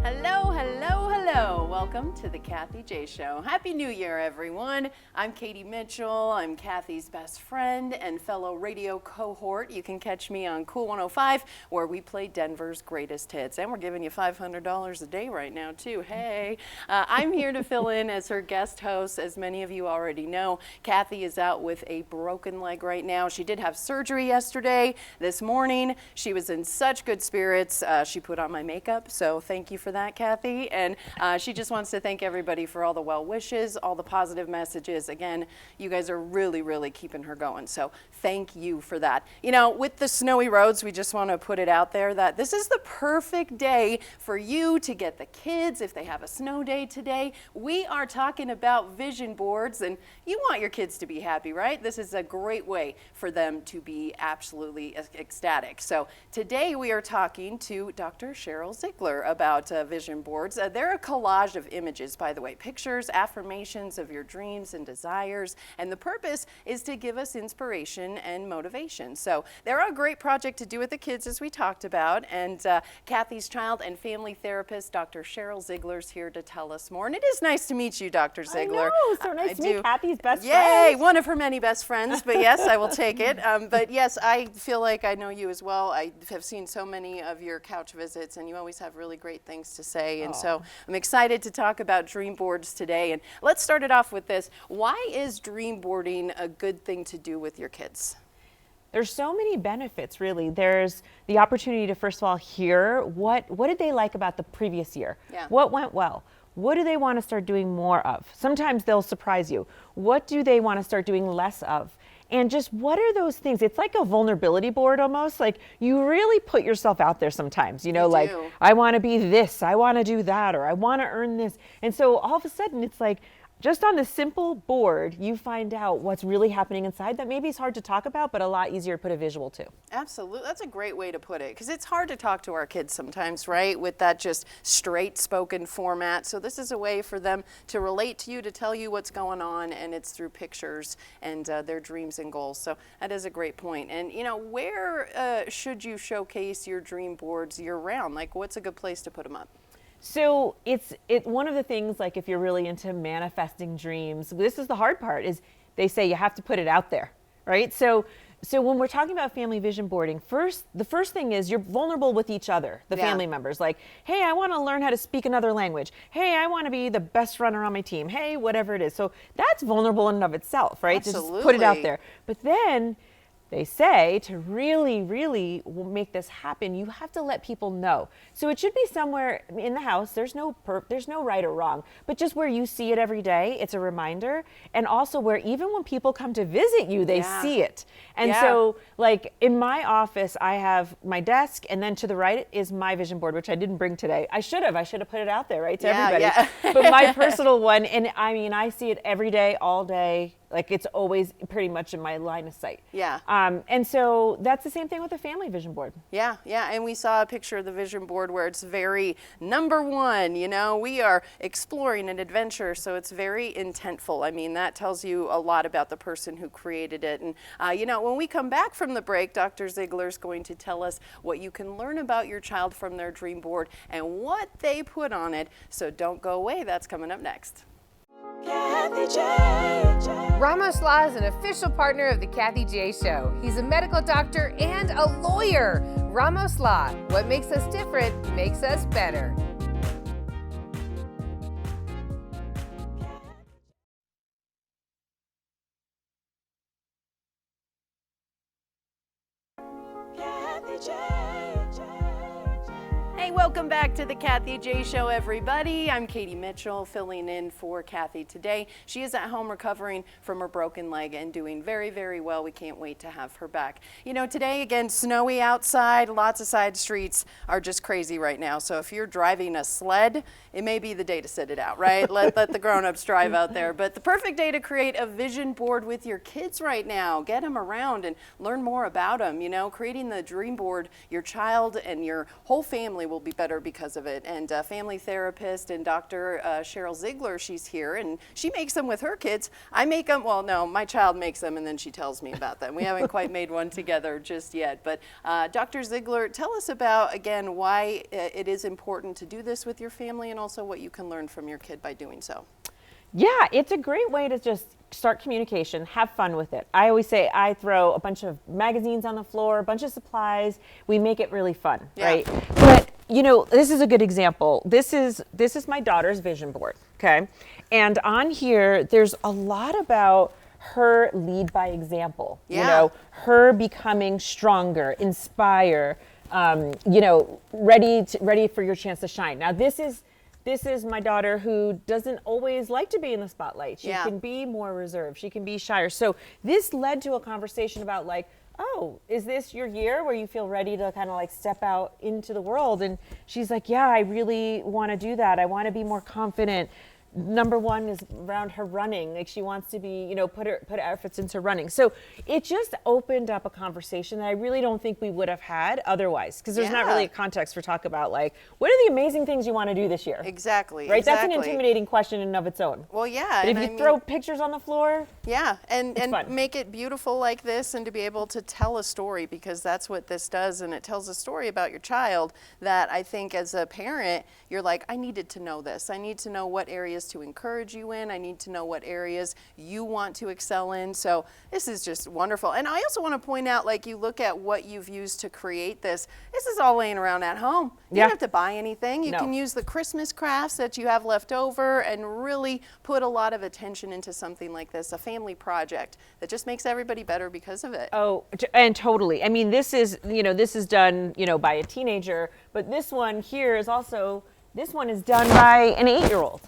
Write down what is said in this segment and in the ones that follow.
Hello, hello, hello. Welcome to the Kathy J Show. Happy New Year, everyone. I'm Katie Mitchell. I'm Kathy's best friend and fellow radio cohort. You can catch me on Cool 105, where we play Denver's greatest hits. And we're giving you $500 a day right now, too. Hey. I'm here to fill in as her guest host. As many of you already know, Kathy is out with a broken leg right now. She did have surgery yesterday. This morning, she was in such good spirits. She put on my makeup, so thank you for that, Kathy. And she just wants to thank everybody for all the well wishes, all the positive messages. Again, you guys are really, really keeping her going. So thank you for that. You know, with the snowy roads, we just want to put it out there that this is the perfect day for you to get the kids, if they have a snow day today. We are talking about vision boards, and you want your kids to be happy, right? This is a great way for them to be absolutely ecstatic. So today we are talking to Dr. Sheryl Ziegler about vision boards. They're a collage of images, by the way, pictures, affirmations of your dreams and desires, and the purpose is to give us inspiration and motivation. So they're a great project to do with the kids, as we talked about, and Kathy's child and family therapist, Dr. Sheryl Ziegler, is here to tell us more. And it is nice to meet you, Dr. Ziegler. I know, so nice to meet Kathy's best Yay, friend. one of her many best friends, but yes, I will take it. But yes, I feel like I know you as well. I have seen so many of your couch visits, and you always have really great things to say. And so I'm excited to talk about dream boards today. And let's start it off with this. Why is dream boarding a good thing to do with your kids? There's so many benefits, really. There's the opportunity to, first of all, hear what did they like about the previous year? Yeah. What went well? What do they want to start doing more of? Sometimes they'll surprise you. What do they want to start doing less of? And just what are those things? It's like a vulnerability board almost. Like you really put yourself out there sometimes, you know, like I want to be this, I want to do that, or I want to earn this. And so all of a sudden it's like, just on this simple board, you find out what's really happening inside that maybe is hard to talk about, but a lot easier to put a visual to. Absolutely. That's a great way to put it, because it's hard to talk to our kids sometimes, right, with that just straight spoken format. So this is a way for them to relate to you, to tell you what's going on, and it's through pictures and their dreams and goals. So that is a great point. And, you know, where should you showcase your dream boards year round? Like, what's a good place to put them up? So it's one of the things, like if you're really into manifesting dreams, this is the hard part, is they say you have to put it out there, right? So when we're talking about family vision boarding, the first thing is you're vulnerable with each other, the family members. Like, hey, I want to learn how to speak another language. Hey, I want to be the best runner on my team. Hey, whatever it is. So that's vulnerable in and of itself, right? Absolutely. To just put it out there. But then they say to really, really make this happen, you have to let people know. So it should be somewhere in the house. There's no right or wrong, but just where you see it every day, it's a reminder. And also where even when people come to visit you, they see it. And so like in my office, I have my desk, and then to the right is my vision board, which I didn't bring today. I should have put it out there, right, to everybody. But my personal one, and I mean, I see it every day, all day. Like it's always pretty much in my line of sight. Yeah. And so that's the same thing with the family vision board. Yeah. And we saw a picture of the vision board where it's very number one, you know, we are exploring an adventure. So it's very intentful. I mean, that tells you a lot about the person who created it. And, you know, when we come back from the break, Dr. Ziegler is going to tell us what you can learn about your child from their dream board and what they put on it. So don't go away. That's coming up next. Kathy J. Ramos Law is an official partner of the Kathy J Show. He's a medical doctor and a lawyer. Ramos Law, what makes us different makes us better. Kathy J. Hey, welcome back to the Kathy J Show, everybody. I'm Katie Mitchell, filling in for Kathy today. She is at home recovering from her broken leg and doing very, very well. We can't wait to have her back. You know, today, again, snowy outside. Lots of side streets are just crazy right now. So if you're driving a sled, it may be the day to sit it out, right? Let the grown-ups drive out there. But the perfect day to create a vision board with your kids right now. Get them around and learn more about them. You know, creating the dream board, your child and your whole family will will be better because of it. And family therapist and Dr. Sheryl Ziegler, she's here, and she makes them with her kids. I make them, well, no, my child makes them, and then she tells me about them. We haven't quite made one together just yet. But Dr. Ziegler, tell us about, again, why it is important to do this with your family, and also what you can learn from your kid by doing so. Yeah, it's a great way to just start communication, have fun with it. I always say I throw a bunch of magazines on the floor, a bunch of supplies. We make it really fun, right? But you know, this is a good example. This is my daughter's vision board, okay? And on here, there's a lot about her lead by example. You know, her becoming stronger, inspire, you know, ready for your chance to shine. Now this is my daughter who doesn't always like to be in the spotlight. She can be more reserved. She can be shyer. So this led to a conversation about like, oh, is this your year where you feel ready to kind of like step out into the world? And she's like, yeah, I really want to do that. I want to be more confident. Number one is around her running. Like she wants to be, you know, put efforts into running. So it just opened up a conversation that I really don't think we would have had otherwise, because there's not really a context for talk about like, what are the amazing things you want to do this year? Exactly. Right? That's an intimidating question in and of its own. Well, yeah. But if you throw pictures on the floor, and fun. Make it beautiful like this, and to be able to tell a story, because that's what this does, and it tells a story about your child that I think as a parent, you're like, I needed to know this. I need to know what areas to encourage you in. I need to know what areas you want to excel in. So this is just wonderful. And I also want to point out, like, you look at what you've used to create this. This is all laying around at home. You don't have to buy anything. You can use the Christmas crafts that you have left over and really put a lot of attention into something like this, a family project that just makes everybody better because of it. Oh, and totally. I mean, this is, you know, this is done, you know, by a teenager, but this one here is also, this one is done by an 8-year-old.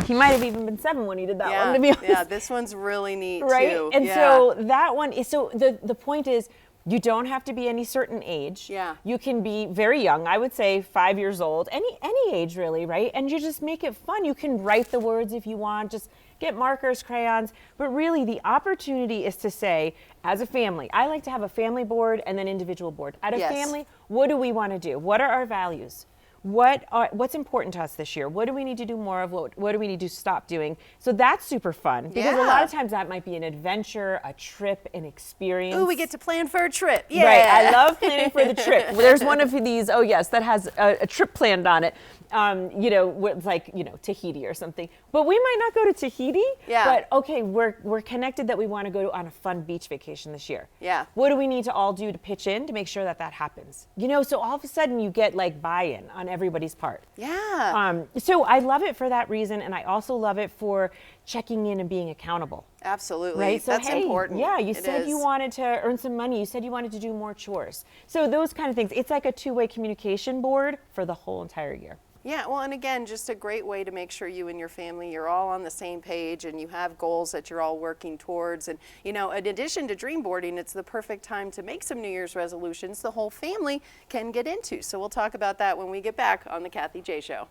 He might have even been 7 when he did that one, to be honest. Yeah, this one's really neat too. And so that one is, so the point is, you don't have to be any certain age. Yeah. You can be very young. I would say 5 years old, any age really, right? And you just make it fun. You can write the words if you want, just get markers, crayons. But really the opportunity is to say, as a family, I like to have a family board and then individual board. At a family, what do we want to do? What are our values? What's important to us this year? What do we need to do more of? What do we need to stop doing? So that's super fun, because a lot of times that might be an adventure, a trip, an experience. Ooh, we get to plan for a trip. Yeah. Right. I love planning for the trip. There's one of these, oh yes, that has a trip planned on it. You know, it's like, you know, Tahiti or something. But we might not go to Tahiti. Yeah. But okay, we're connected that we want to go on a fun beach vacation this year. Yeah. What do we need to all do to pitch in to make sure that happens? You know, so all of a sudden you get like buy-in on everybody's part. Yeah. So I love it for that reason, and I also love it for checking in and being accountable. Absolutely. Right? So, that's important. Yeah, you It said is. you wanted to earn some money. You said you wanted to do more chores. So those kind of things. It's like a two-way communication board for the whole entire year. Yeah, well, and again, just a great way to make sure you and your family, you're all on the same page and you have goals that you're all working towards. And, you know, in addition to dream boarding, it's the perfect time to make some New Year's resolutions the whole family can get into. So we'll talk about that when we get back on the Kathy J Show.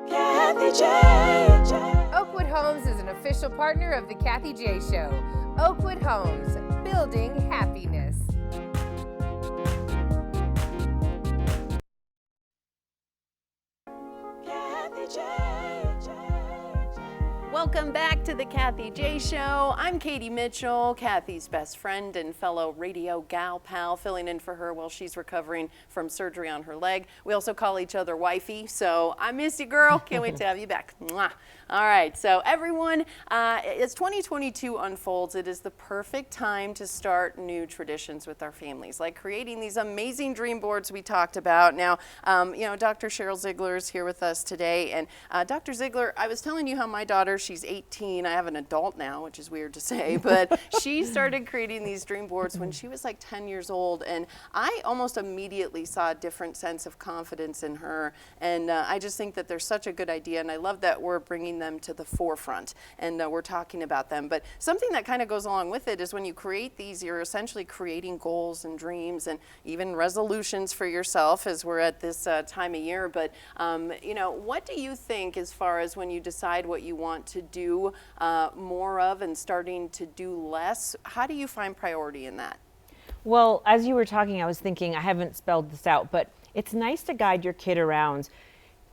Kathy J. Oakwood Homes is an official partner of the Kathy J Show. Oakwood Homes, building happiness. Welcome back to the Kathy J Show. I'm Katie Mitchell, Kathy's best friend and fellow radio gal pal, filling in for her while she's recovering from surgery on her leg. We also call each other wifey, so I miss you, girl. Can't wait to have you back. Mwah. All right, so everyone, as 2022 unfolds, it is the perfect time to start new traditions with our families, like creating these amazing dream boards we talked about. Now, you know, Dr. Sheryl Ziegler is here with us today, and Dr. Ziegler, I was telling you how my daughter, she's 18. I have an adult now, which is weird to say, but she started creating these dream boards when she was like 10 years old, and I almost immediately saw a different sense of confidence in her, and I just think that they're such a good idea, and I love that we're bringing them to the forefront, and we're talking about them. But something that kind of goes along with it is when you create these, you're essentially creating goals and dreams and even resolutions for yourself, as we're at this time of year. But you know, what do you think as far as when you decide what you want to do more of and starting to do less? How do you find priority in that? Well, as you were talking, I was thinking, I haven't spelled this out, but it's nice to guide your kid around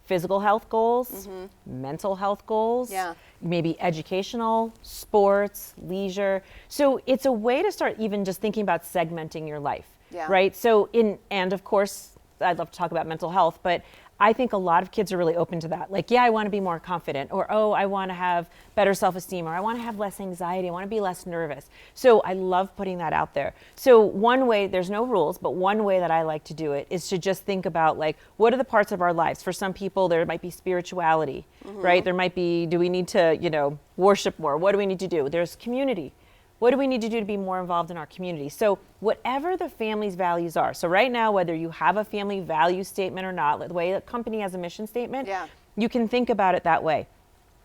physical health goals, mental health goals, maybe educational, sports, leisure. So it's a way to start even just thinking about segmenting your life, right? So and of course, I'd love to talk about mental health, but I think a lot of kids are really open to that. Like, yeah, I want to be more confident, or, oh, I want to have better self-esteem, or I want to have less anxiety, I want to be less nervous. So I love putting that out there. So one way, there's no rules, but one way that I like to do it is to just think about, like, what are the parts of our lives? For some people, there might be spirituality, right? There might be, do we need to, worship more? What do we need to do? There's community. What do we need to do to be more involved in our community? So whatever the family's values are. So right now, whether you have a family value statement or not, the way a company has a mission statement, you can think about it that way.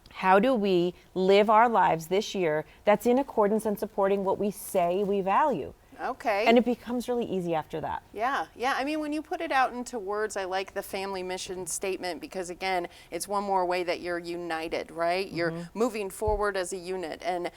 How do we live our lives this year that's in accordance and supporting what we say we value? Okay. And it becomes really easy after that. Yeah. I mean, when you put it out into words, I like the family mission statement because, again, it's one more way that you're united, right? You're moving forward as a unit, and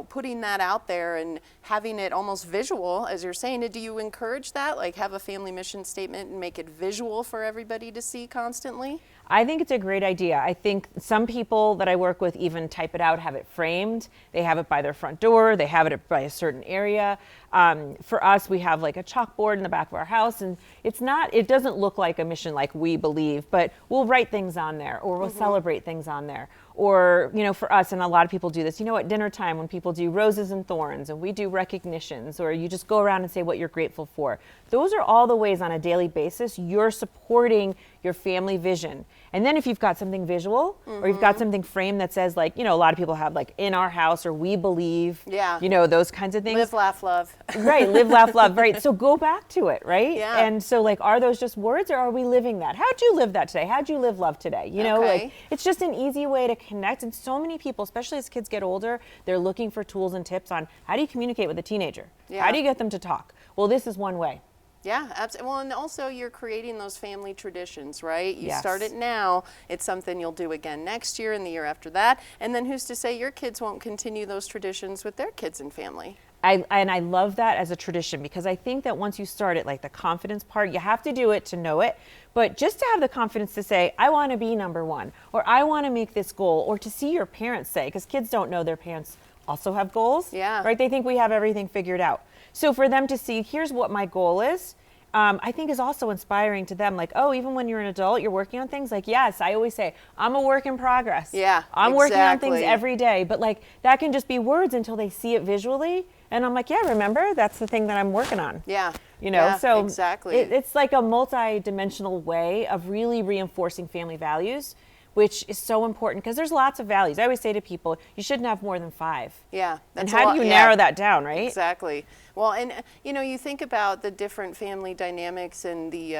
putting that out there and having it almost visual, as you're saying. Do you encourage that? Like, have a family mission statement and make it visual for everybody to see constantly? I think it's a great idea. I think some people that I work with even type it out, have it framed. They have it by their front door. They have it by a certain area. For us, we have like a chalkboard in the back of our house, and it doesn't look like a mission like we believe, but we'll write things on there, or we'll celebrate things on there. Or, for us, and a lot of people do this, at dinner time when people do roses and thorns, and we do recognitions, or you just go around and say what you're grateful for. Those are all the ways on a daily basis you're supporting your family vision. And then if you've got something visual, or you've got something framed that says, like, a lot of people have, like, in our house, or we believe, those kinds of things. Live, laugh, love. Right, live, laugh, love, right. So go back to it, right? Yeah. And so, like, are those just words, or are we living that? How'd you live that today? How'd you live love today? Like, it's just an easy way to connect. And so many people, especially as kids get older, they're looking for tools and tips on how do you communicate with a teenager? How do you get them to talk? Well, this is one way. Yeah, absolutely. Well, and also you're creating those family traditions, right? You start it now. It's something you'll do again next year and the year after that. And then who's to say your kids won't continue those traditions with their kids and family? I love that as a tradition, because I think that once you start it, like the confidence part, you have to do it to know it. But just to have the confidence to say, I want to be number one, or I want to make this goal, or to see your parents say, because kids don't know their parents also have goals, right? They think we have everything figured out. So for them to see, here's what my goal is, I think is also inspiring to them. Like, oh, even when you're an adult, you're working on things. Like, yes, I always say, I'm a work in progress. Yeah, I'm working on things every day. But like, that can just be words until they see it visually. And I'm like, yeah, remember, that's the thing that I'm working on. Yeah. So exactly. It's like a multi-dimensional way of really reinforcing family values, which is so important because there's lots of values. I always say to people, you shouldn't have more than 5. Yeah. And how do you narrow that down, right? Exactly. Well, and you think about the different family dynamics and the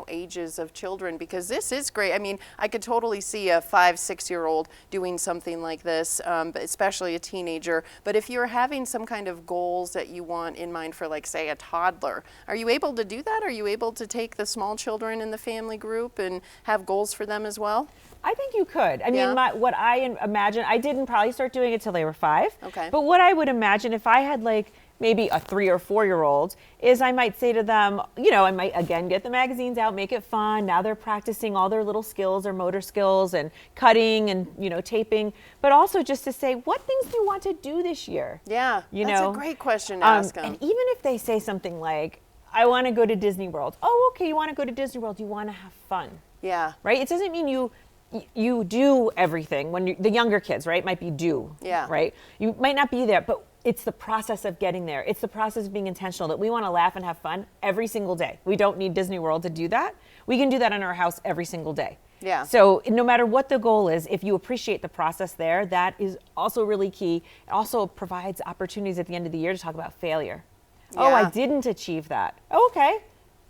ages of children, because this is great. I mean, I could totally see a 5-6-year-old doing something like this, but especially a teenager. But if you're having some kind of goals that you want in mind for, like, say, a toddler, are you able to do that? Are you able to take the small children in the family group and have goals for them as well? I think you could. I mean, what I imagine, I didn't probably start doing it till they were 5. Okay. But what I would imagine if I had, like, maybe a 3 or 4-year-old is I might say to them, I might again get the magazines out, make it fun. Now they're practicing all their little skills, their motor skills, and cutting and, taping, but also just to say, what things do you want to do this year? Yeah, that's a great question to ask them. And even if they say something like, I want to go to Disney World. Oh, okay, you want to go to Disney World. You want to have fun. Yeah. Right? It doesn't mean you do everything. When the younger kids, right, might be do. Yeah. Right? You might not be there, but it's the process of getting there. It's the process of being intentional, that we want to laugh and have fun every single day. We don't need Disney World to do that. We can do that in our house every single day. Yeah. So no matter what the goal is, if you appreciate the process there, that is also really key. It also provides opportunities at the end of the year to talk about failure. Yeah. Oh, I didn't achieve that. Oh, okay.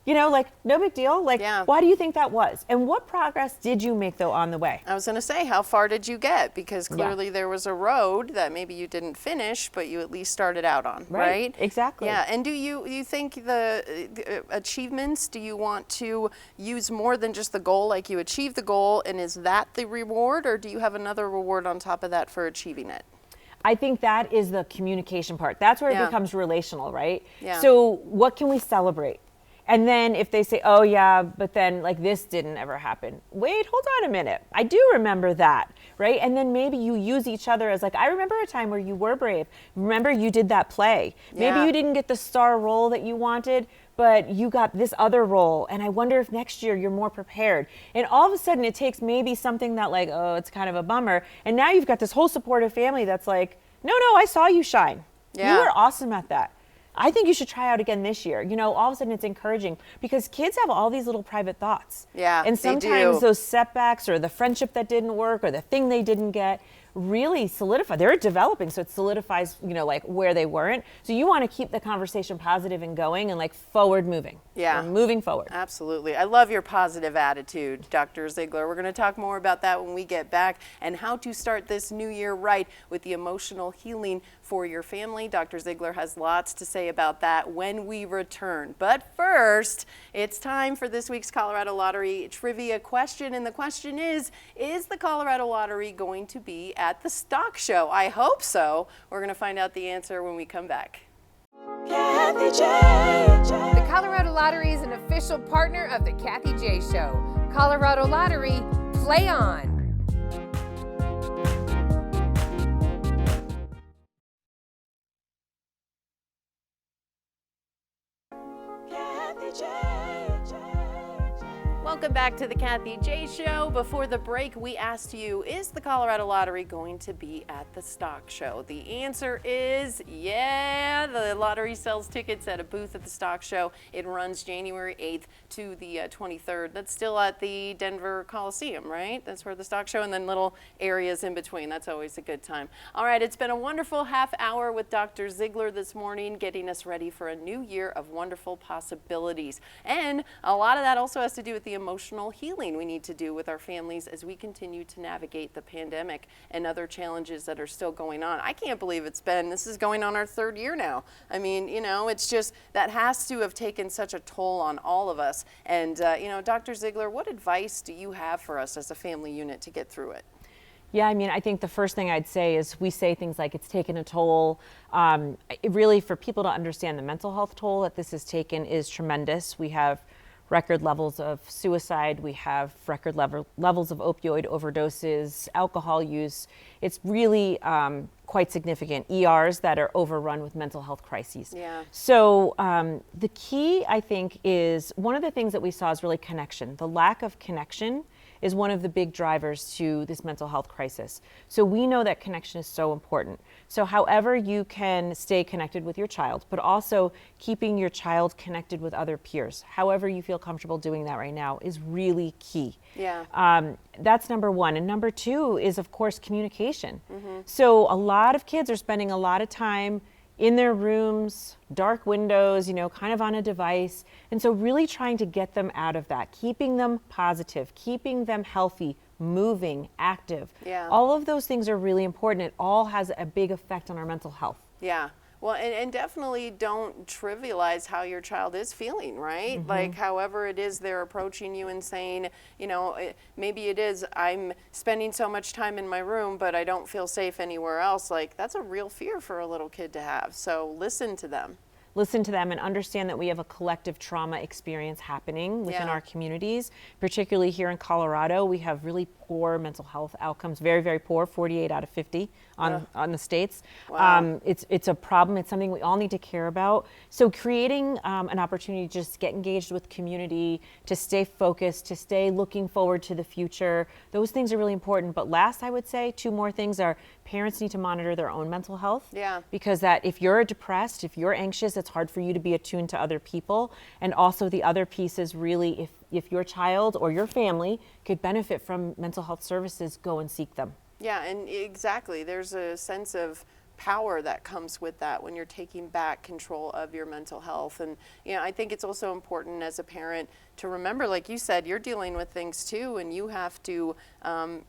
No big deal. Why do you think that was? And what progress did you make, though, on the way? I was going to say, how far did you get? Because clearly there was a road that maybe you didn't finish, but you at least started out on, right? Exactly. Yeah. And do you think the achievements, do you want to use more than just the goal, like you achieve the goal, and is that the reward, or do you have another reward on top of that for achieving it? I think that is the communication part. That's where it becomes relational, right? Yeah. So what can we celebrate? And then if they say, oh yeah, but then like this didn't ever happen. Wait, hold on a minute. I do remember that, right? And then maybe you use each other as like, I remember a time where you were brave. Remember you did that play. Maybe you didn't get the star role that you wanted, but you got this other role. And I wonder if next year you're more prepared. And all of a sudden it takes maybe something that like, oh, it's kind of a bummer. And now you've got this whole supportive family that's like, no, I saw you shine. Yeah. You were awesome at that. I think you should try out again this year. You know, all of a sudden it's encouraging because kids have all these little private thoughts. Yeah, and they sometimes do. those setbacks or the friendship that didn't work or the thing they didn't get really solidify. They're developing, so it solidifies, you know, like where they weren't. So you want to keep the conversation positive and going and like forward moving. Yeah. We're moving forward. Absolutely. I love your positive attitude, Dr. Ziegler. We're going to talk more about that when we get back and how to start this new year right with the emotional healing for your family. Dr. Ziegler has lots to say about that when we return. But first, it's time for this week's Colorado Lottery trivia question. And the question is the Colorado Lottery going to be at the stock show? I hope so. We're going to find out the answer when we come back. The Colorado Lottery is an official partner of the Kathy J Show. Colorado Lottery, play on. Welcome back to the Kathy J Show. Before the break, we asked you, is the Colorado Lottery going to be at the stock show? The answer is yeah. The lottery sells tickets at a booth at the stock show. It runs January 8th to the 23rd. That's still at the Denver Coliseum, right? That's where the stock show, and then little areas in between. That's always a good time. All right, it's been a wonderful half hour with Dr. Ziegler this morning, getting us ready for a new year of wonderful possibilities. And a lot of that also has to do with the emotional healing we need to do with our families as we continue to navigate the pandemic and other challenges that are still going on. I can't believe this is going on our third year now. I mean, you know, it's just that has to have taken such a toll on all of us. And, you know, Dr. Ziegler, what advice do you have for us as a family unit to get through it? Yeah, I mean, I think the first thing I'd say is we say things like it's taken a toll. Really, for people to understand the mental health toll that this has taken is tremendous. We have record levels of suicide. We have record levels of opioid overdoses, alcohol use. It's really quite significant. ERs that are overrun with mental health crises. Yeah. So the key, I think, is one of the things that we saw is really connection. The lack of connection is one of the big drivers to this mental health crisis. So we know that connection is so important. So however you can stay connected with your child, but also keeping your child connected with other peers, however you feel comfortable doing that right now is really key. Yeah. That's number one. And number two is, of course, communication. Mm-hmm. So a lot of kids are spending a lot of time in their rooms, dark windows, you know, kind of on a device. And so really trying to get them out of that, keeping them positive, keeping them healthy, moving, active. Yeah. All of those things are really important. It all has a big effect on our mental health. Yeah. Well, and definitely don't trivialize how your child is feeling, right? Mm-hmm. Like, however it is they're approaching you and saying, you know, maybe it is, I'm spending so much time in my room, but I don't feel safe anywhere else. Like, that's a real fear for a little kid to have. So listen to them. Listen to them and understand that we have a collective trauma experience happening within our communities, particularly here in Colorado. We have really poor mental health outcomes, very, very poor, 48 out of 50 on the states. Wow. It's a problem. It's something we all need to care about. So creating an opportunity to just get engaged with community, to stay focused, to stay looking forward to the future, those things are really important. But last, I would say, two more things are parents need to monitor their own mental health. Yeah. Because that if you're depressed, if you're anxious, it's hard for you to be attuned to other people. And also the other piece is really if your child or your family could benefit from mental health services, go and seek them. Yeah, and exactly. There's a sense of power that comes with that when you're taking back control of your mental health. And, you know, I think it's also important as a parent to remember, like you said, you're dealing with things too, and you have to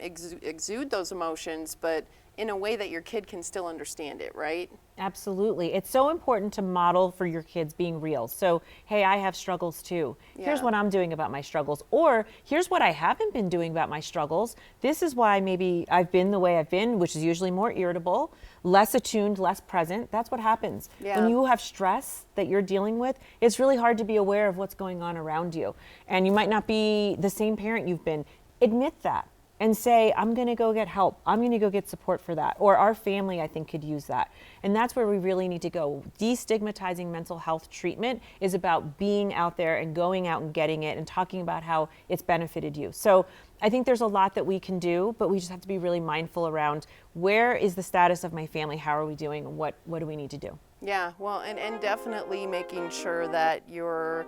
exude those emotions, but in a way that your kid can still understand it, right? Absolutely. It's so important to model for your kids being real. So, hey, I have struggles too. Here's Yeah. what I'm doing about my struggles. Or here's what I haven't been doing about my struggles. This is why maybe I've been the way I've been, which is usually more irritable, less attuned, less present. That's what happens. Yeah. When you have stress that you're dealing with, it's really hard to be aware of what's going on around you. And you might not be the same parent you've been. Admit that. And say, I'm going to go get help. I'm going to go get support for that. Or our family, I think, could use that. And that's where we really need to go. Destigmatizing mental health treatment is about being out there and going out and getting it and talking about how it's benefited you. So I think there's a lot that we can do, but we just have to be really mindful around where is the status of my family? How are we doing? And what do we need to do? Yeah, well, and definitely making sure that your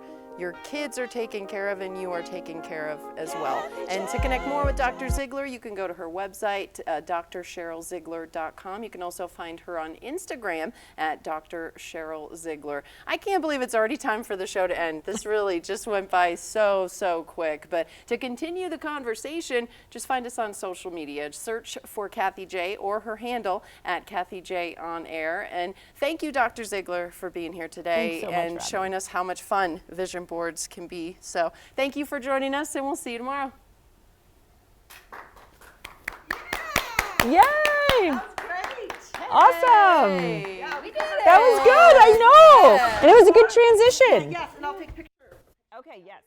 kids are taken care of and you are taken care of as well. And to connect more with Dr. Ziegler, you can go to her website, drsherylziegler.com. You can also find her on Instagram at Dr. Sheryl Ziegler. I can't believe it's already time for the show to end. This really just went by so quick. But to continue the conversation, just find us on social media. Search for Kathy J or her handle at Kathy J on air. And thank you, Dr. Ziegler, for being here today Thanks so much, and Robin. showing us how much fun vision boards can be. So thank you for joining us, and we'll see you tomorrow. Yay! Great. Awesome! Hey, Yeah, we did it. That was good, I know! And it was a good transition. Yes, and I'll take pictures. Okay, yes.